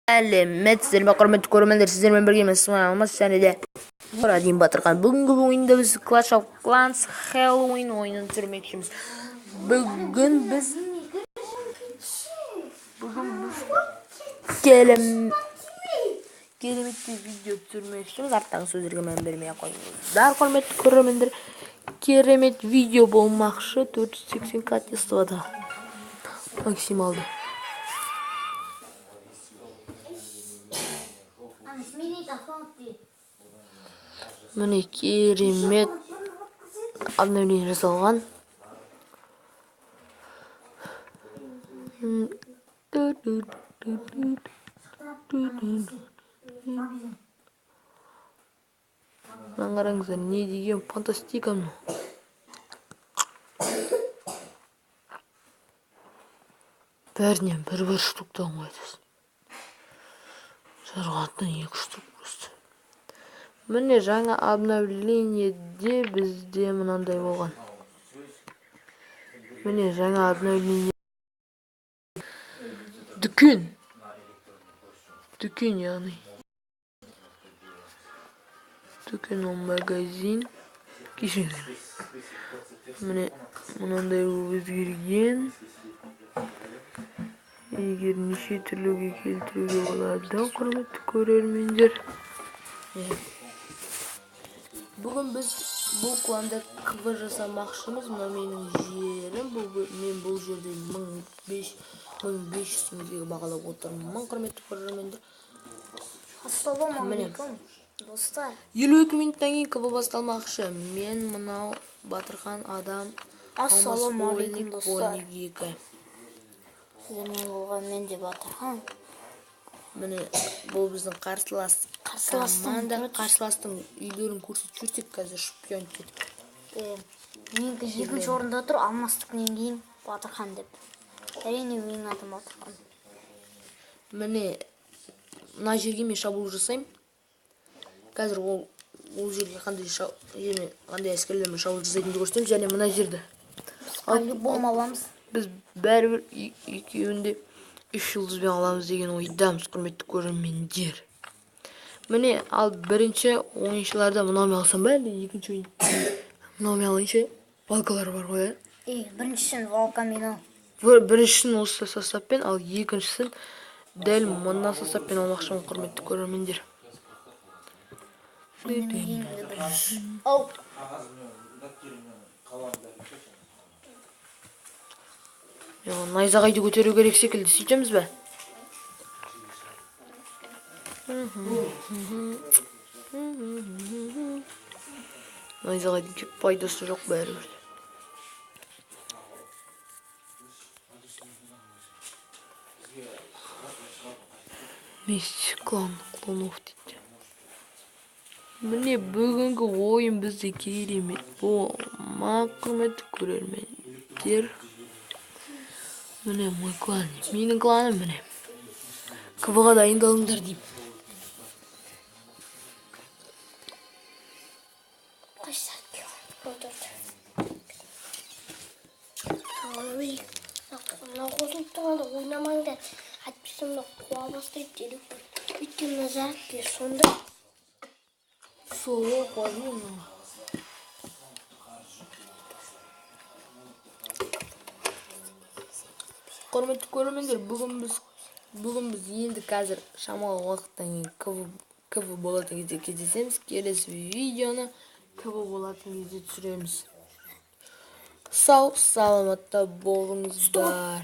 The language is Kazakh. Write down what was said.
Сәлеметсіздер ме құрметті көрермендер, сіздермен бірге мен Смайл Алмас және де Радин Батырхан. Бүгінгі ойында біз Clash of Clans Halloween ойынын түсірмекшіміз. Бүгін біз кереметті видео түсірмекшіміз. Арттағы сөздерге мән бермей қойыңыздар құрметті көрермендер. Керемет видео болмақшы. 480 качествода максималды. Міне керемет обновление жасалған. Қараңыздар, не деген фантастика мынау. Бәрінен бір штуктан қойдыңыз. Жарғаттан 2 штук просто. Міне жаңа обновлениеде бізде мынандай болған. Міне жаңа обновление. Дүкен яғни. Дүкен ол магазин. Кешіріңіздер. Міне мынандай өзгерген. Егер неше түрліге келтіруге болады, құрметті көрермендер. Бүгін біз бұл кланда КВ жасамақшымыз. Мына менің жерім. Мен бұл жерде 1500 теңгеге бағалап отырмын. Құрметті көрермендер. Ассалаумағалейкум достар. 52 минуттан кейін КВ басталмақшы. Мен мынау Батырхан адам. Ассалаумағалейкум достар. Мен де Батырхан. Міне бұл біздің қарсылас команда. Қарсыластың үйлерін көрсетіп жүрсек, қазір шпион кетіп. Менікі екінші орында тұр, Алмастықнен кейін Батырхан деп. Әрине менің атым Батырхан. Міне мына жерге мен шабуыл жасаймын. Қазір ол жерге қандай әскерлермен шабуыл жасайтынды көрсетемін. Және мына жерді Альбом аламыз. Біз бәрібір екеуінде 3 жұлдызбен аламыз деген ойдамыз, құрметті көрермендер. Міне ал бірінші ойыншыларда мынаумен алсам ба, әлде екінші ойын мынаумен алайыншы. Валкалар бар ғой. Біріншісін валкамен ал. Біріншісін осы составпен, ал екіншісін дәл мына составпен алмақшымын, құрметті көрермендер. Ау. Найзағайды көтеру керек секілді, сөйтеміз бе? Найзағайдың көп пайдасы жоқ бәрібір. Месть клонов дейді. Міне бүгінгі ойын бізде керемет болмақ, құрметті көрермендер. Міне мой клан, менің кланым міне. КВ-ға дайындалыңдар деймін. Ойнамаңдар, әйтпесем қуа бастайды деді. Өйткені зарядке сонда. Сол қуадың. Құрметті көрермендер, бүгін біз енді қазір шамалы уақыттан кейін КВ болатын кезде кездесеміз. Келесі видеоны КВ болатын кезде түсіреміз. Сау саламатта болыңыздар.